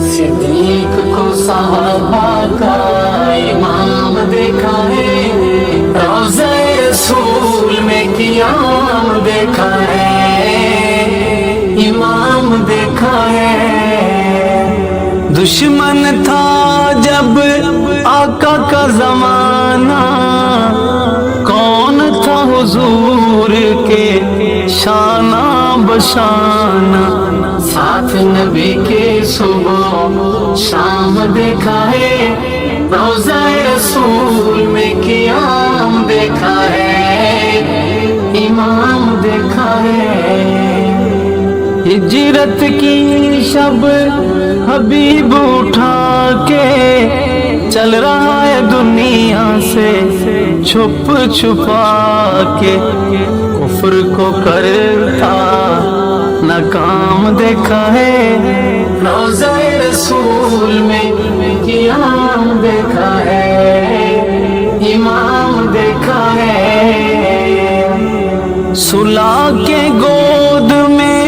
صدیق کو صحابہ کا امام دیکھا ہے، روضہ رسول میں قیام دیکھا ہے، امام دیکھا ہے۔ دشمن تھا جب آقا کا زمانہ، کون تھا حضور کے شانہ بشانہ، ساتھ نبی کے صبح شام دیکھا ہے، روضہ رسول میں قیام دیکھا ہے، امام دیکھا ہے۔ ہجرت کی شب حبیب اٹھا کے چل رہا ہے دنیا سے چھپ چھپا کے، کفر کو کرتا ناکام دیکھا ہے، روضہ رسول میں قیام دیکھا ہے، امام دیکھا ہے۔ سلا کے گود میں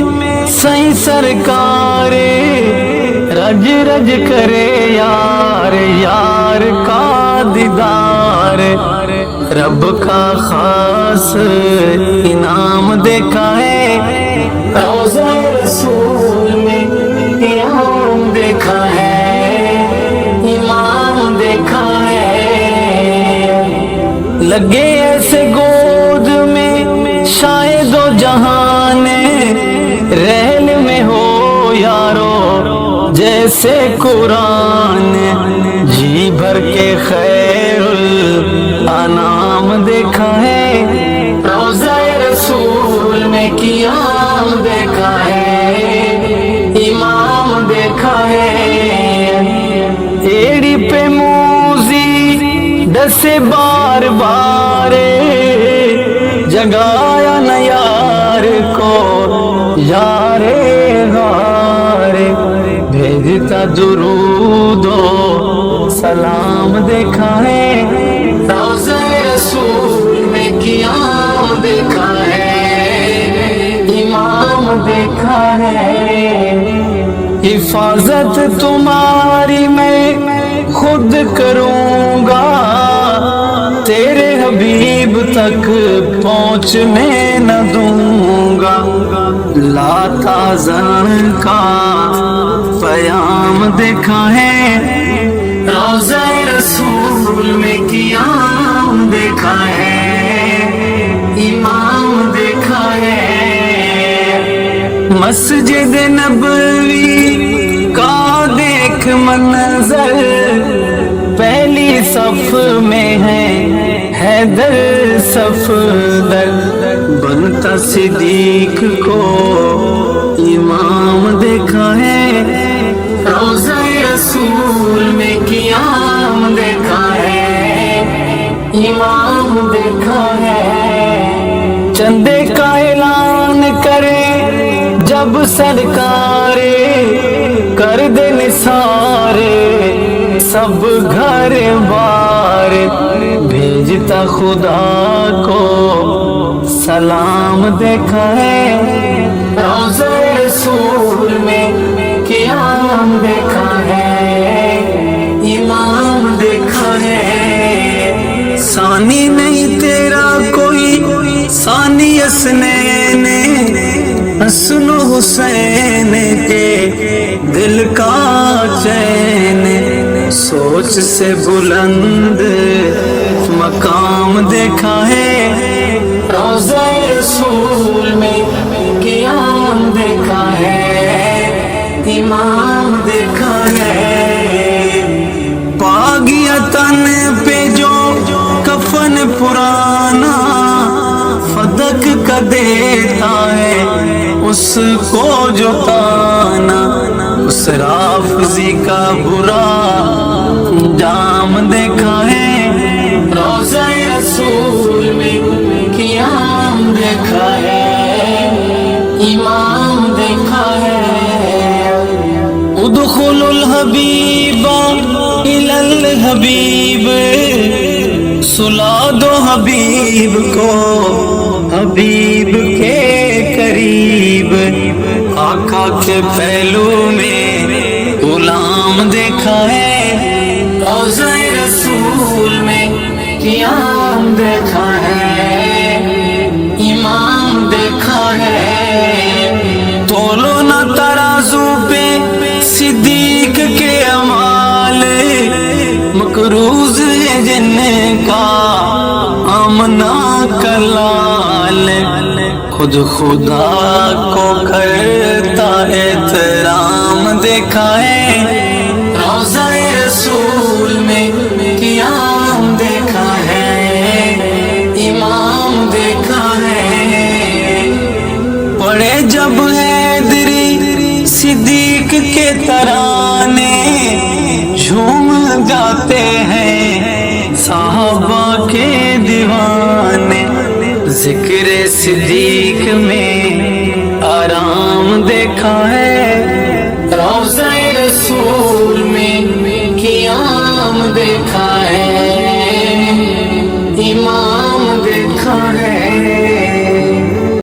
سائیں سرکار رج رج کرے یار یار کا دیدار، رب کا خاص انعام دیکھا ہے، روضہ رسول میں قیام دیکھا ہے، امام دیکھا ہے۔ لگے ایسے گود میں شاید و جہان، ریل میں ہو یارو جیسے قرآن، جی بھر کے خیر الانام دیکھا ہے، روضہ رسول میں قیام دیکھا ہے، امام دیکھا ہے۔ ایڑی پہ موزی ڈسے بار بار، جگایا نہ یار کو یار غار، بھیجتا درود و سلام دیکھا ہے، روضہ رسول میں قیام دیکھا ہے، امام دیکھا ہے۔ حفاظت تمہاری میں خود کروں گا، تیرے حبیب تک پہنچنے نہ دوں گا، لا تحزن کا پیام دیکھا ہے، روضہ رسول میں قیام دیکھا ہے، امام دیکھا ہے۔ مسجد نبوی کا دیکھ منظر، پہلی صف میں ہے حیدر صفدر، بنتا صدیق کو امام دیکھا ہے، روضہ رسول میں قیام دیکھا ہے، امام دیکھا ہے۔ چندے کا اعلان کرے جب سرکار، کر دے نثار سب گھر بار، بھیجتا خدا کو سلام دیکھا ہے، روضہ رسول میں قیام دیکھا ہے، امام دیکھا ہے۔ ثانی نہیں تیرا کوئی ثانی حسنین، حسن حسین کے دل کا چین، سوچ سے بلند مقام دیکھا ہے، روضہ رسول میں قیام دیکھا ہے، امام دیکھا ہے۔ پا گیا تن پہ جو کفن پرانا، فدق کا دیتا ہے اس کو جو تانا، اس رافضی کا برا انجام دیکھا ہے، روضہ رسول میں قیام دیکھا ہے، امام دیکھا ہے۔ ادخل الحبیب الی الحبیب، سلا دو حبیب کو حبیب کے قریب، آقا آقا کے پہلو میں غلام دیکھا ہے، روضہ رسول میں قیام دیکھا ہے، امام دیکھا ہے۔ تولو نہ ترازو پہ صدیق کے اعمال، مقروض ہے جن کا آمنہ کا لال، خود خدا کو کرتا احترام دیکھا ہے، روضہ رسول میں قیام دیکھا ہے، امام دیکھا ہے۔ پڑھے جب حیدری صدیق کے ترانے، جھوم جاتے ہیں صحابہ کے دیوانے، ذکر صدیق میں آرام دیکھا ہے، روضہ رسول میں قیام دیکھا ہے، امام